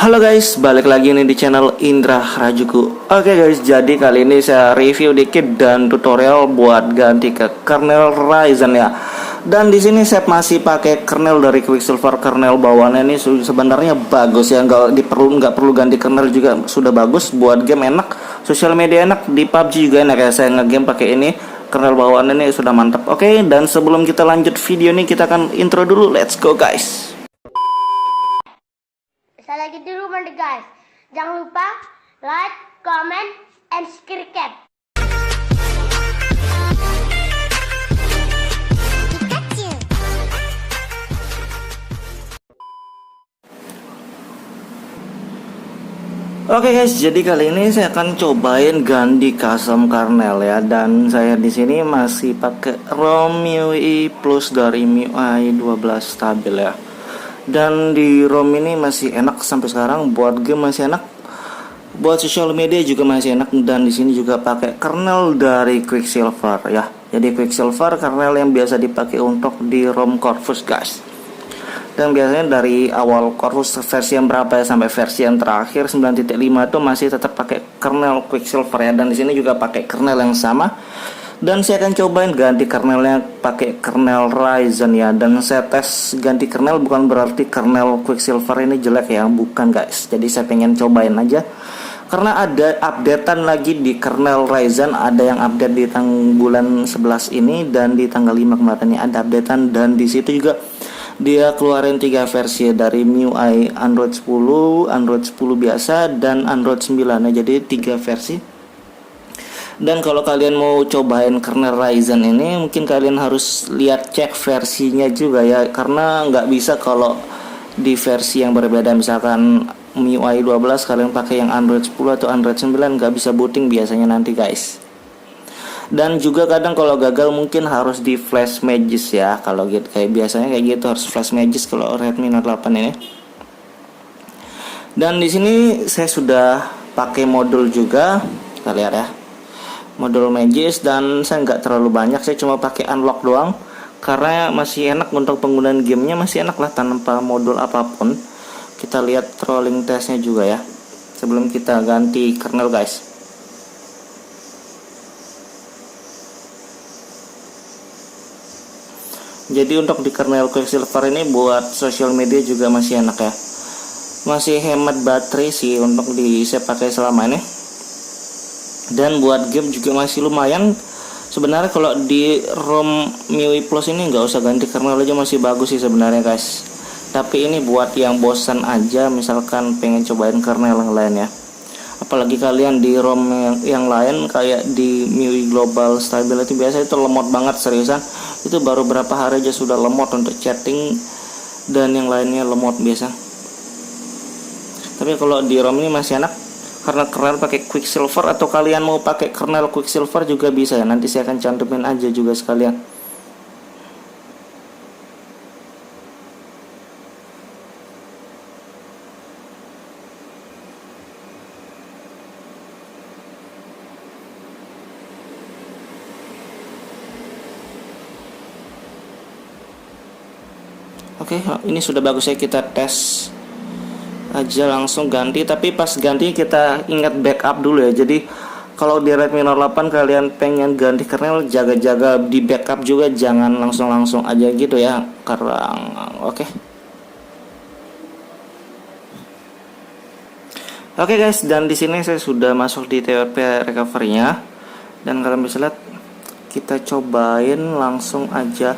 Halo guys, balik lagi nih di channel Indra Rajuku. Oke guys, jadi kali ini saya review dikit dan tutorial buat ganti ke kernel Ryzen ya. Dan di sini saya masih pakai kernel dari Quicksilver. Kernel bawaannya ini sebenarnya bagus ya, nggak perlu ganti kernel juga sudah bagus. Buat game enak, sosial media enak, di PUBG juga enak ya. Saya ngegame pakai ini. Kernel bawaannya ini sudah mantap. Oke, dan sebelum kita lanjut video ini, kita akan intro dulu. Let's go guys. Saya lagi di rumah nih guys. Jangan lupa like, comment, and subscribe. Oke guys, jadi kali ini saya akan cobain ganti custom kernel ya, dan saya di sini masih pakai ROM MIUI Plus dari MIUI 12 stabil ya. Dan di ROM ini masih enak sampai sekarang, buat game masih enak, buat social media juga masih enak. Dan di sini juga pakai kernel dari Quicksilver ya. Jadi Quicksilver kernel yang biasa dipakai untuk di ROM Corvus guys. Dan biasanya dari awal Corvus versi yang berapa ya sampai versi yang terakhir 9.5 itu masih tetap pakai kernel Quicksilver ya. Dan di sini juga pakai kernel yang sama. Dan saya akan cobain ganti kernelnya pakai kernel Ryzen ya. Dan saya tes ganti kernel bukan berarti kernel Quicksilver ini jelek ya, bukan guys. Jadi saya pengen cobain aja. Karena ada updatean lagi di kernel Ryzen, ada yang update di bulan 11 ini dan di tanggal 5 kemarin ini ada updatean. Dan di situ juga dia keluarin 3 versi dari MIUI Android 10, Android 10 biasa, dan Android 9 ya. Jadi 3 versi. Dan kalau kalian mau cobain kernel Ryzen ini, mungkin kalian harus lihat cek versinya juga ya, karena nggak bisa kalau di versi yang berbeda. Misalkan MIUI 12 kalian pakai yang Android 10 atau Android 9, nggak bisa booting biasanya nanti guys. Dan juga kadang kalau gagal mungkin harus di flash magis ya, kalau gitu kayak biasanya kayak gitu harus flash magis kalau Redmi Note 8 ini. Dan di sini saya sudah pakai modul juga, kita lihat ya, modul magis. Dan saya nggak terlalu banyak, saya cuma pakai unlock doang karena masih enak untuk penggunaan gamenya, masih enak lah tanpa modul apapun. Kita lihat trolling testnya juga ya sebelum kita ganti kernel guys. Jadi untuk di kernel Quicksilver ini buat social media juga masih enak ya, masih hemat baterai sih untuk saya pakai selama ini. Dan buat game juga masih lumayan sebenarnya. Kalau di ROM MIUI Plus ini nggak usah ganti kernel aja masih bagus sih sebenarnya guys. Tapi ini buat yang bosan aja, misalkan pengen cobain kernel yang lain ya. Apalagi kalian di ROM yang lain kayak di MIUI Global Stability biasa itu lemot banget seriusan. Itu baru berapa hari aja sudah lemot untuk chatting dan yang lainnya lemot biasa. Tapi kalau di ROM ini masih enak karena kernel pakai Quicksilver, atau kalian mau pakai kernel Quicksilver juga bisa ya. Nanti saya akan cantumin aja juga sekalian. Oke, ini sudah bagus ya, kita tes aja langsung ganti. Tapi pas ganti kita ingat backup dulu ya. Jadi kalau di Redmi Note 8 kalian pengen ganti kernel, jaga-jaga di backup juga, jangan langsung aja gitu ya. Karena Oke guys, dan di sini saya sudah masuk di TWRP recovery-nya. Dan kalian bisa lihat, kita cobain langsung aja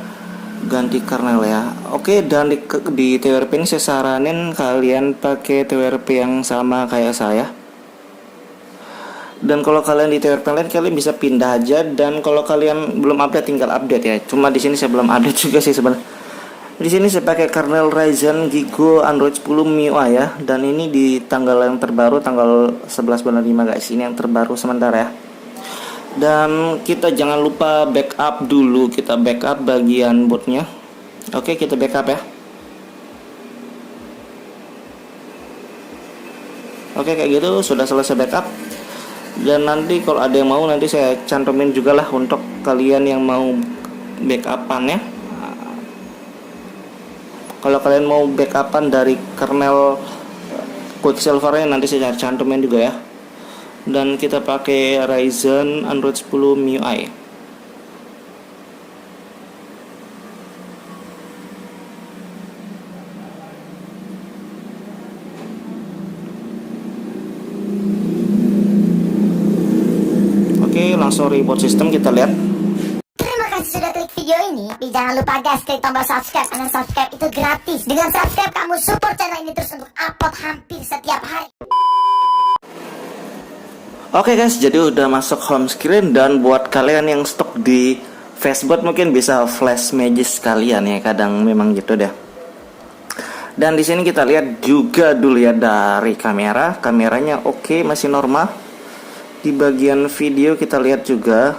ganti kernel ya. Oke, dan di TWRP ini saya saranin kalian pakai TWRP yang sama kayak saya. Dan kalau kalian di TWRP lain kalian bisa pindah aja. Dan kalau kalian belum update tinggal update ya. Cuma di sini saya belum update juga sih sebenarnya. Di sini saya pakai kernel Ryzen Gigo Android 10 MIUI ya. Dan ini di tanggal yang terbaru, tanggal 11 bulan 5 guys. Ini yang terbaru sementara ya. Dan kita jangan lupa backup dulu, kita backup bagian bootnya. Oke, kita backup ya. Oke, kayak gitu sudah selesai backup. Dan nanti kalau ada yang mau, nanti saya cantumin juga lah untuk kalian yang mau backupan ya. Kalau kalian mau backupan dari kernel Quicksilvernya nanti saya cantumin juga ya. Dan kita pakai Ryzen Android 10 MIUI. Oke, langsung reboot sistem, kita lihat. Terima kasih sudah klik video ini. Tapi jangan lupa guys, klik tombol subscribe. Karena subscribe itu gratis. Dengan subscribe kamu support channel ini terus untuk upload hampir setiap hari. Oke guys, jadi udah masuk home screen. Dan buat kalian yang stok di Facebook mungkin bisa flash magic sekalian ya. Kadang memang gitu deh. Dan di sini kita lihat juga dulu ya dari kamera. Kameranya oke, masih normal. Di bagian video kita lihat juga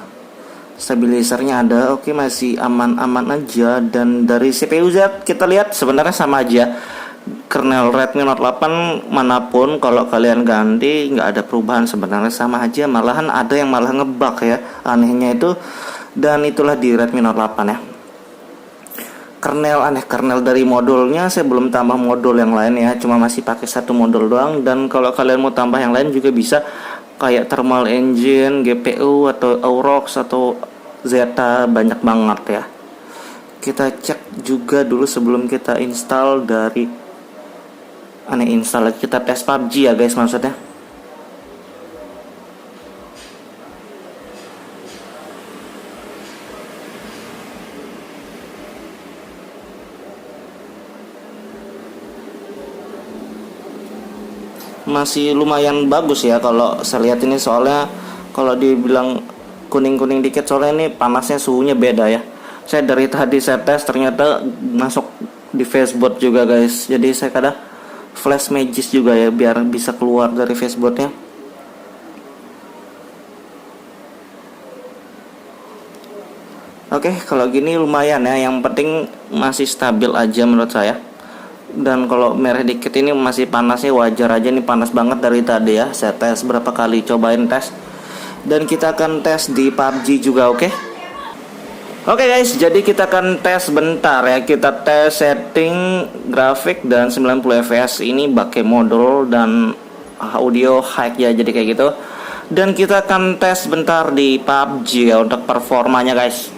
stabilizernya ada, oke, masih aman-aman aja. Dan dari CPU Z kita lihat sebenarnya sama aja. Kernel Redmi Note 8 manapun kalau kalian ganti nggak ada perubahan, sebenarnya sama aja. Malahan ada yang malah ngebug ya, anehnya itu. Dan itulah di Redmi Note 8 ya. Kernel dari modulnya saya belum tambah modul yang lain ya, cuma masih pakai satu modul doang. Dan kalau kalian mau tambah yang lain juga bisa, kayak thermal engine, GPU atau Aurox atau Zeta, banyak banget ya. Kita cek juga dulu sebelum kita install dari install, kita tes PUBG ya guys, maksudnya. Masih lumayan bagus ya kalau saya lihat ini, soalnya kalau dibilang kuning-kuning dikit soalnya ini panasnya, suhunya beda ya. Saya dari tadi saya tes ternyata masuk di Facebook juga guys. Jadi saya kadang flash magic juga ya biar bisa keluar dari Facebooknya. Oke, kalau gini lumayan ya, yang penting masih stabil aja menurut saya. Dan kalau merah dikit ini masih panasnya wajar aja, nih panas banget dari tadi ya. Saya tes berapa kali, cobain tes. Dan kita akan tes di PUBG juga, oke? Oke guys, jadi kita akan tes bentar ya. Kita tes setting grafik dan 90 fps ini pakai modul dan audio high ya, jadi kayak gitu. Dan kita akan tes bentar di PUBG ya untuk performanya guys.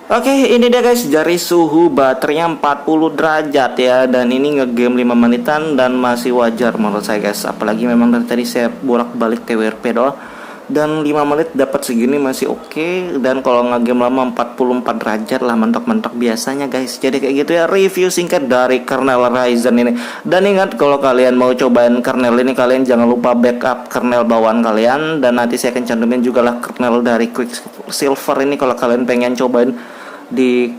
Oke, ini dia guys, dari suhu baterainya 40 derajat ya. Dan ini ngegame 5 menitan dan masih wajar menurut saya guys. Apalagi memang dari tadi saya bolak-balik TWRP doang. Dan 5 menit dapat segini masih oke. Dan kalau ngegame lama 44 derajat lah, mentok-mentok biasanya guys. Jadi kayak gitu ya, review singkat dari kernel Ryzen ini. Dan ingat, kalau kalian mau cobain kernel ini, kalian jangan lupa backup kernel bawaan kalian. Dan nanti saya akan cantumin juga lah kernel dari Quicksilver ini kalau kalian pengen cobain di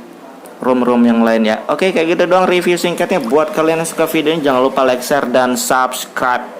room-room yang lain ya. Oke, kayak gitu doang review singkatnya. Buat kalian yang suka video ini, jangan lupa like, share, dan subscribe.